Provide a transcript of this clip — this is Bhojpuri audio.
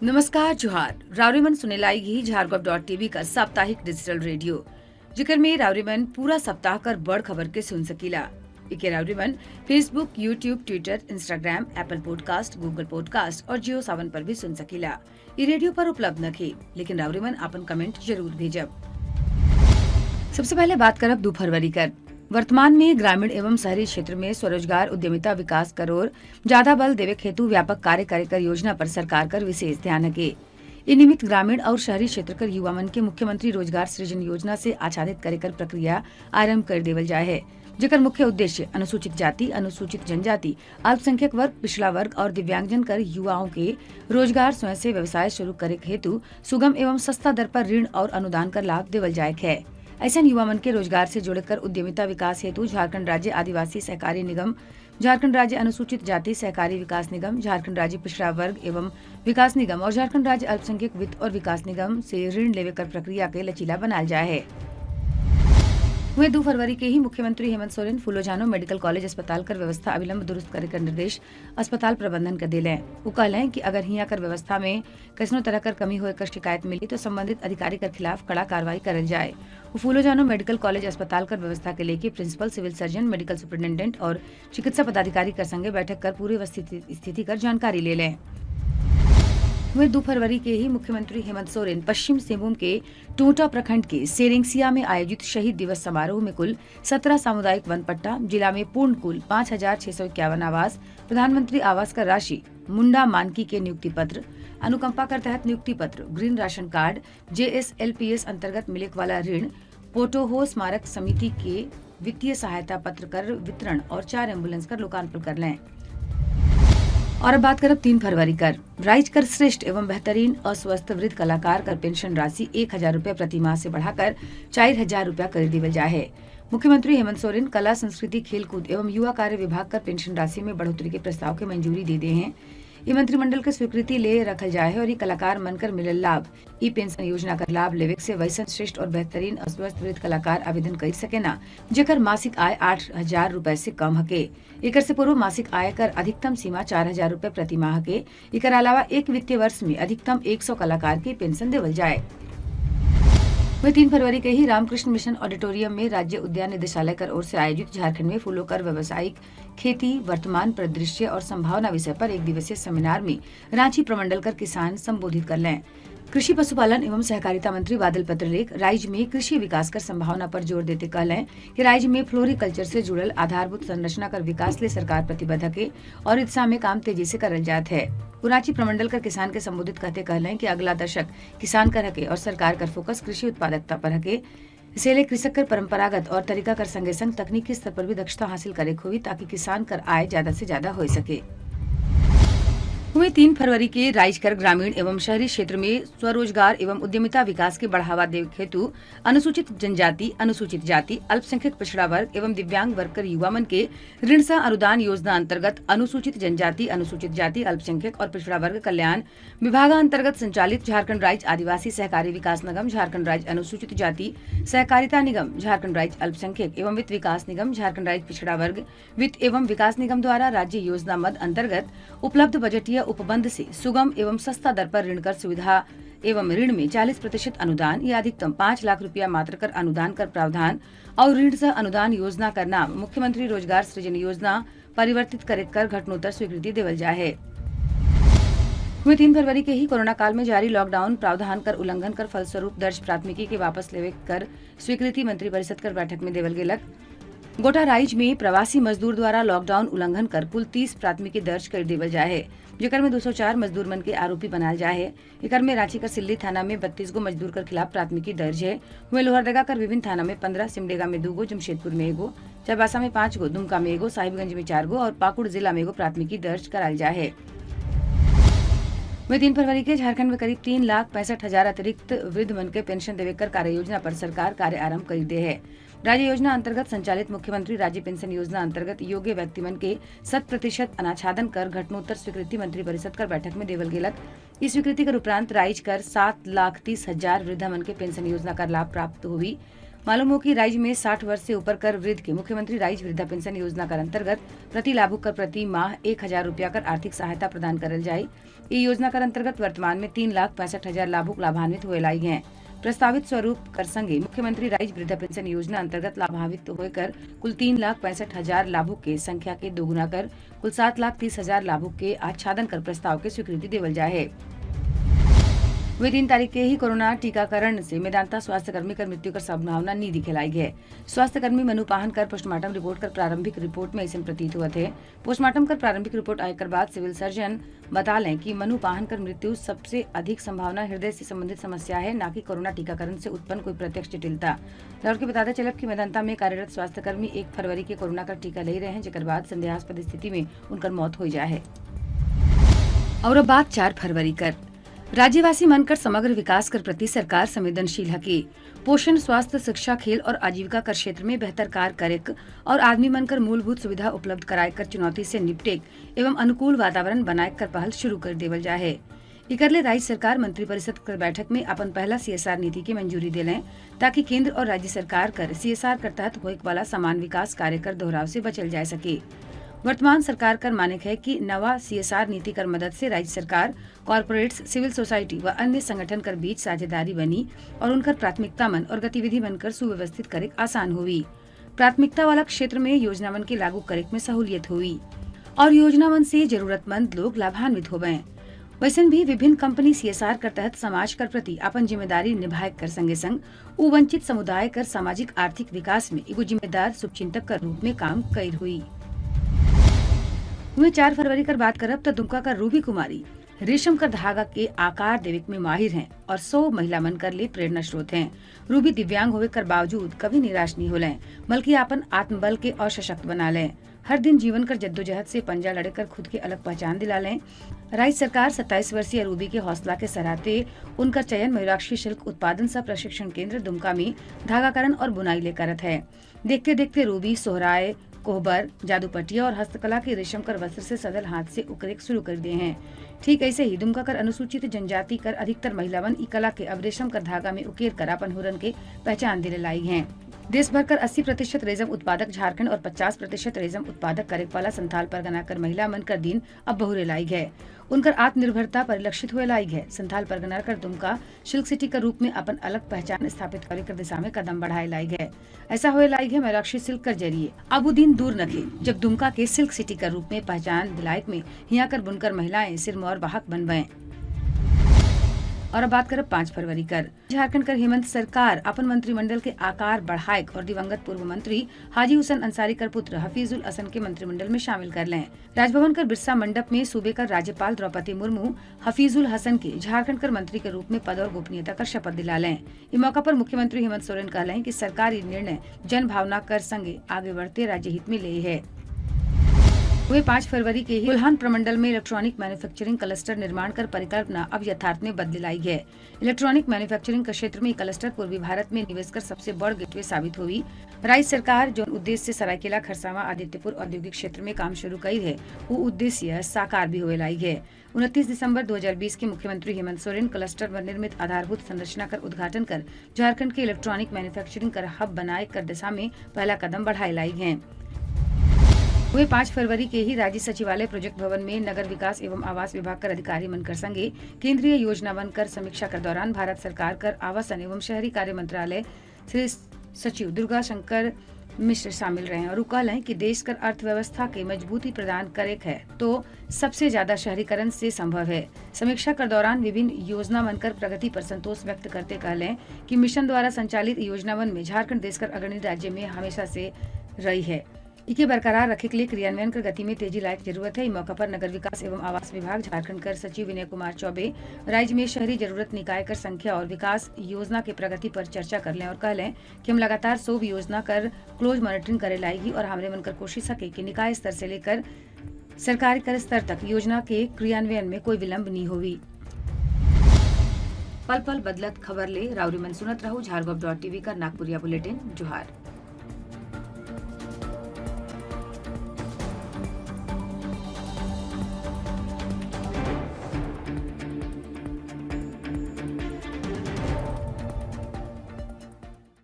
नमस्कार जोहार रावरीमन सुनेलाई घी झारगोब.टीवी का साप्ताहिक डिजिटल रेडियो जिकर में रावरीमन पूरा सप्ताह कर बड़ खबर के सुन सकीला। इके रावरीमन Facebook, YouTube, Twitter, Instagram, Apple podcast, Google podcast और जियो सावन पर भी सुन सकीला। ये रेडियो पर उपलब्ध नखे, लेकिन रावरीमन अपन कमेंट जरूर भेजब। सबसे पहले बात करब 2 फरवरी कर। वर्तमान में ग्रामीण एवं शहरी क्षेत्र में स्वरोजगार उद्यमिता विकास कर ओर ज्यादा बल देवे हेतु व्यापक कार्य कर योजना पर सरकार कर विशेष ध्यान है। इन निमित्त ग्रामीण और शहरी क्षेत्र कर युवा मन के मुख्यमंत्री रोजगार सृजन योजना से आच्छादित कर प्रक्रिया आरंभ कर देवल जाए है, जेकर मुख्य उद्देश्य अनुसूचित जाति, अनुसूचित जनजाति, अल्पसंख्यक वर्ग, पिछड़ा वर्ग और दिव्यांगजन कर युवाओं के रोजगार स्वयं से व्यवसाय शुरू करे हेतु सुगम एवं सस्ता दर पर ऋण और अनुदान कर लाभ देवल जाए है। ऐसा युवा मन के रोजगार से जोड़कर उद्यमिता विकास हेतु झारखंड राज्य आदिवासी सहकारी निगम, झारखंड राज्य अनुसूचित जाति सहकारी विकास निगम, झारखंड राज्य पिछड़ा वर्ग एवं विकास निगम और झारखंड राज्य अल्पसंख्यक वित्त और विकास निगम से ऋण लेवे कर प्रक्रिया के लचीला बनाल जाए है। वहीं 2 फरवरी के ही मुख्यमंत्री हेमंत सोरेन फूलोजानो मेडिकल कॉलेज अस्पताल कर व्यवस्था अविलंब दुरुस्त करे कर निर्देश अस्पताल प्रबंधन कर दिले। वो कहले कि अगर हिया कर व्यवस्था में कैसनो तरह कर कमी होए कर शिकायत मिली तो संबंधित अधिकारी कर खिलाफ कड़ा कार्रवाई करल जाए। वो फूलोजानो मेडिकल कॉलेज अस्पताल कर व्यवस्था के लेके principal, civil surgeon, medical superintendent और चिकित्सा पदाधिकारी कर संगे बैठक कर पूरी स्थिति कर जानकारी ले लें। वहीं 2 फरवरी के ही मुख्यमंत्री हेमंत सोरेन पश्चिम सिंहभूम के टोटा प्रखंड के सेरेंगसिया में आयोजित शहीद दिवस समारोह में कुल 17 सामुदायिक वन पट्टा, जिला में पूर्ण कुल 5,651 आवास, प्रधानमंत्री आवास का राशि, मुंडा मानकी के नियुक्ति पत्र, अनुकंपा कर तहत नियुक्ति पत्र, ग्रीन राशन कार्ड, JSLPS अंतर्गत मिले वाला ऋण, पोटोहो स्मारक समिति के वित्तीय सहायता पत्र कर वितरण और 4 एम्बुलेंस कर लोकार्पण कर लें। और अब बात करब 3 फरवरी कर। राइज कर श्रेष्ठ एवं बेहतरीन अस्वस्थ वृद्ध कलाकार कर पेंशन राशि 1,000 रूपया प्रति माह से बढ़ाकर 4,000 रूपया कर देवल जाए है। मुख्यमंत्री हेमंत सोरेन कला, संस्कृति, खेलकूद एवं युवा कार्य विभाग कर पेंशन राशि में बढ़ोतरी के प्रस्ताव के मंजूरी दे दे हैं। ये मंत्रिमंडल के स्वीकृति ले रखल जाए है और ये कलाकार मनकर मिलल लाभ ई पेंशन योजना का लाभ लेवे से वैसन श्रेष्ठ और बेहतरीन अस्वस्थ वृद्ध कलाकार आवेदन कर सके ना, जेकर मासिक आय 8,000 रूपए से कम हके। एकर से पूर्व मासिक आय कर अधिकतम सीमा 4,000 रूपए प्रति माह के। एकर अलावा एक वित्तीय वर्ष में अधिकतम 100 कलाकार की पेंशन देवल जाए। वही 3 फरवरी के ही रामकृष्ण मिशन ऑडिटोरियम में राज्य उद्यान निदेशालय कर ओर से आयोजित झारखंड में फूलों कर व्यावसायिक खेती वर्तमान परिदृश्य और संभावना विषय पर 1 दिवसीय सेमिनार में रांची प्रमंडल कर किसान संबोधित कर लें। कृषि पशुपालन एवं सहकारिता मंत्री बादल पत्रलेख राज्य में कृषि विकास कर संभावना पर जोर देते कहलें कि राज्य में फ्लोरिकल्चर से जुड़ल आधारभूत संरचना कर विकास ले सरकार प्रतिबद्ध है और इस दिशा में काम तेजी से करल जात है। रांची प्रमंडल कर किसान के संबोधित करते कहलें कि अगला दशक किसान कर हके और सरकार कर फोकस कृषि उत्पादकता पर हके। इसीलिए कृषक कर परंपरागत और तरीका कर संगे संग तकनीकी स्तर पर भी दक्षता हासिल करे हुई ताकि किसान कर आय ज्यादा से ज्यादा हो सके। हुए 3 फरवरी के राइजकर ग्रामीण एवं शहरी क्षेत्र में स्वरोजगार एवं उद्यमिता विकास के बढ़ावा देवे हेतु अनुसूचित जनजाति, अनुसूचित जाति, अल्पसंख्यक पिछड़ा वर्ग एवं दिव्यांग वर्ग कर युवा मन के ऋण सह अनुदान योजना अंतर्गत अनुसूचित जनजाति, अनुसूचित जाति, अल्पसंख्यक और पिछड़ा वर्ग कल्याण विभाग अंतर्गत संचालित झारखंड राज्य आदिवासी सहकारी विकास निगम, झारखंड राज्य अनुसूचित जाति सहकारिता निगम, झारखंड राज्य अल्पसंख्यक एवं वित्त विकास निगम, झारखंड राज्य पिछड़ा वर्ग वित्त एवं विकास निगम द्वारा राज्य योजना मद अंतर्गत उपलब्ध बजटीय उपबंध से सुगम एवं सस्ता दर पर ऋण कर सुविधा एवं ऋण में 40% अनुदान या अधिकतम 5 लाख रुपया मात्र कर अनुदान कर प्रावधान और ऋण सह अनुदान योजना का नाम मुख्यमंत्री रोजगार सृजन योजना परिवर्तित कर घटनोत्तर स्वीकृति देवल जाए है। 3 फरवरी के ही कोरोना काल में जारी लॉकडाउन प्रावधान कर उल्लंघन कर फलस्वरूप दर्ज प्राथमिकी के वापस लेवे कर स्वीकृति मंत्री परिषद कर बैठक में देवल गेलक। गोटा राइज में प्रवासी मजदूर द्वारा लॉकडाउन उल्लंघन कर कुल 30 प्राथमिकी दर्ज कर देवल जाए है, जेकर में 204 मजदूर मन के आरोपी बनाल जाए है। एकर में रांची का सिल्ली थाना में 32 गो मजदूर कर खिलाफ प्राथमिकी दर्ज है। वहीं लोहरदगा कर विभिन्न थाना में 15, सिमडेगा में 2 गो, जमशेदपुर में 1 गो, चाईबासा में 5 गो, दुमका में 1 गो, साहिबगंज में 4 गो और पाकुड़ जिला में 1 गो प्राथमिकी दर्ज कराल जाए है। वही 3 फरवरी के झारखंड में करीब 3,65,000 अतिरिक्त वृद्ध मन के पेंशन देवे कर कार्य योजना पर सरकार कार्य आरंभ कर दे है। राज्य योजना अंतर्गत संचालित मुख्यमंत्री राज्य पेंशन योजना अंतर्गत योग्य व्यक्ति मन के 100% अनाच्छादन कर घटनोत्तर स्वीकृति मंत्री परिषद कर बैठक में देवल गेलक। इस स्वीकृति के उपरांत राइज कर 7,30,000 वृद्धा मन के पेंशन योजना का लाभ प्राप्त हुई। मालूम हो कि राज्य में 60 वर्ष से ऊपर कर वृद्ध के मुख्यमंत्री राज्य वृद्धा पेंशन योजना के अंतर्गत प्रति लाभुक कर प्रति माह 1,000 रुपया कर आर्थिक सहायता प्रदान करल जाये। ये योजना के अंतर्गत वर्तमान में 3,65,000 लाभुक लाभान्वित हुए लाई हैं। प्रस्तावित स्वरूप कर संगे मुख्यमंत्री राज्य वृद्धा पेंशन योजना अंतर्गत लाभान्वित होकर कुल 3,65,000 लाभुक के संख्या के दोगुना कर कुल 7,30,000 लाभुक के आच्छादन कर प्रस्ताव के स्वीकृति देवल जाए है। वे 3 तारीख के ही कोरोना टीकाकरण से मेदांता स्वास्थ्य कर्मी कर मृत्यु कर संभावना नहीं दिखलाई है। स्वास्थ्य कर्मी मनु पाहन कर पोस्टमार्टम रिपोर्ट कर प्रारंभिक रिपोर्ट में ऐसे प्रतीत हुआ थे। पोस्टमार्टम कर प्रारंभिक रिपोर्ट आए कर बाद सिविल सर्जन बता लें कि मनु पाहन कर मृत्यु सबसे अधिक संभावना हृदय से संबंधित समस्या है, न कि कोरोना टीकाकरण से उत्पन्न कोई प्रत्यक्ष जटिलता। दौड़ के बताते चलक की मेदांता में कार्यरत स्वास्थ्य कर्मी 1 फरवरी के कोरोना का टीका ले रहे हैं, जेकर बाद संदेहास्पद स्थिति में उनकर मौत हो जाए है। और अब बात 4 फरवरी कर राज्यवासी मनकर समग्र विकास कर प्रति सरकार संवेदनशील है कि पोषण, स्वास्थ्य, शिक्षा, खेल और आजीविका कर क्षेत्र में बेहतर कार्य करे और आदमी मनकर मूलभूत सुविधा उपलब्ध कराए कर चुनौती से निपटे एवं अनुकूल वातावरण बनाए कर पहल शुरू कर देवल जाए है। इकरले राज्य सरकार मंत्रिपरिषद कर बैठक में अपन पहला CSR नीति की मंजूरी दिले, ताकि केंद्र और राज्य सरकार कर CSR कर तहत होने वाला समान विकास कार्य कर दोहराव से बचल जा सके। वर्तमान सरकार कर मानक है कि नवा CSR नीति कर मदद से राज्य सरकार, कॉर्पोरेट्स, सिविल सोसाइटी व अन्य संगठन कर बीच साझेदारी बनी और उनकर प्राथमिकता मन और गतिविधि बनकर सुव्यवस्थित करे आसान हुई। प्राथमिकता वाला क्षेत्र में योजना मन के लागू करे में सहूलियत हुई और योजना मन से जरूरतमंद लोग लाभान्वित हो गए। वैसे भी विभिन्न कंपनी CSR कर तहत समाज कर प्रति अपन जिम्मेदारी निभाए कर संगे संग वंचित समुदाय कर सामाजिक आर्थिक विकास में एगो जिम्मेदार शुभचिंतक कर रूप में काम कर हुई। 4 फरवरी कर बात करब तो दुमका का रूबी कुमारी रेशम का धागा के आकार देवे में माहिर हैं और 100 महिला मन कर लिए प्रेरणा स्रोत हैं। रूबी दिव्यांग होवे कर बावजूद कभी निराश नहीं होले, बल्कि अपन आत्मबल के और सशक्त बना लें। हर दिन जीवन कर जद्दोजहद से पंजा लड़े कर खुद की अलग पहचान दिला लें। राज्य सरकार 27 वर्षीय रूबी के हौसला के सराहते उनका चयन मयूराक्षी शिल्प उत्पादन सह प्रशिक्षण केंद्र दुमका में धागाकरण और बुनाई ले करत है। देखते देखते रूबी सोहराय, कोहबर, जादूपटिया और हस्तकला के रेशम कर वस्त्र से सदल हाथ से उकरे शुरू कर दिए हैं। ठीक ऐसे ही दुमका कर अनुसूचित जनजाति कर अधिकतर महिलावन ई कला के अब रेशम कर धागा में उकेर कर अपन हुरन के पहचान दिले लाई हैं। देश भर कर 80% रेशम उत्पादक झारखंड और 50% रेशम उत्पादक करे वाला संथाल परगना कर महिला मन कर दिन अब बहुरे लाई है। उनकर आत्मनिर्भरता परिलक्षित हुए लाई है। संथाल परगना कर दुमका सिल्क सिटी के रूप में अपन अलग पहचान स्थापित करे कर दिशा में कदम बढ़ाए लाई है। ऐसा हुए लाई है मयूराक्षी सिल्क कर जरिए। अब वो दिन दूर न थे जब दुमका के सिल्क सिटी के रूप में पहचान दिलायक में यहाँ कर बुनकर महिलाएं सिरमौर वाहक बनवाएं। और अब बात करें 5 फरवरी कर झारखंड कर हेमंत सरकार अपन मंत्रिमंडल के आकार बढ़ाए और दिवंगत पूर्व मंत्री हाजी हुसैन अंसारी कर पुत्र हफीजुल हसन के मंत्रिमंडल में शामिल कर लें। राजभवन कर बिरसा मंडप में सूबे का राज्यपाल द्रौपदी मुर्मू हफीजुल हसन के झारखंड कर मंत्री के रूप में पद और गोपनीयता का शपथ दिला लें। इस मौका पर मुख्यमंत्री हेमंत सोरेन कहलें कि सरकार ये निर्णय जन भावना कर संगे आगे बढ़ते राज्य हित में ले है। वे 5 फरवरी के ही बुल्हान प्रमंडल में इलेक्ट्रॉनिक मैन्युफैक्चरिंग क्लस्टर निर्माण कर परिकल्पना अब यथार्थ में बदली लाई है। इलेक्ट्रॉनिक मैन्युफैक्चरिंग के क्षेत्र में क्लस्टर पूर्वी भारत में निवेश कर सबसे बड़ गेटवे साबित हुई। राज्य सरकार जो उद्देश्य से सरायकेला, खरसावा, आदित्यपुर औद्योगिक क्षेत्र में काम शुरू की है, वो उद्देश्य साकार भी हुए लाई है। 29 दिसंबर 2020 के मुख्यमंत्री हेमंत सोरेन क्लस्टर पर निर्मित आधारभूत संरचना कर उद्घाटन कर झारखंड के इलेक्ट्रॉनिक मैन्युफैक्चरिंग कर हब बनाए कर दिशा में पहला कदम बढ़ाए लाई है। वे 5 फरवरी के ही राज्य सचिवालय प्रोजेक्ट भवन में नगर विकास एवं आवास विभाग कर अधिकारी मनकर संगे केंद्रीय योजना वन कर समीक्षा कर दौरान भारत सरकार कर आवासन एवं शहरी कार्य मंत्रालय श्री सचिव दुर्गा शंकर मिश्र शामिल रहे और कहलें कि देश कर अर्थव्यवस्था के मजबूती प्रदान करे है तो सबसे ज्यादा शहरीकरण से संभव है। समीक्षा कर दौरान विभिन्न योजना वन कर प्रगति पर संतोष व्यक्त करते कहलें कि मिशन द्वारा संचालित योजना वन में झारखंड देश कर अग्रणी राज्य में हमेशा से रही है। इके बरकरार रखे के लिए क्रियान्वयन कर गति में तेजी लायक जरूरत है। इस मौका पर नगर विकास एवं आवास विभाग झारखंड कर सचिव विनय कुमार चौबे राज्य में शहरी जरूरत निकाय कर संख्या और विकास योजना के प्रगति पर चर्चा कर लें और कह लें कि हम लगातार 100 योजना कर क्लोज मॉनिटरिंग करे लाएगी और हमरे मन कर कोशिश सके कि निकाय स्तर से लेकर सरकारी कर स्तर तक योजना के क्रियान्वयन में कोई विलम्ब नहीं होगी। पल पल बदलत खबर ले राउरी मन सुनत रहू झारगोब.tv का नागपुरिया बुलेटिन। जोहार।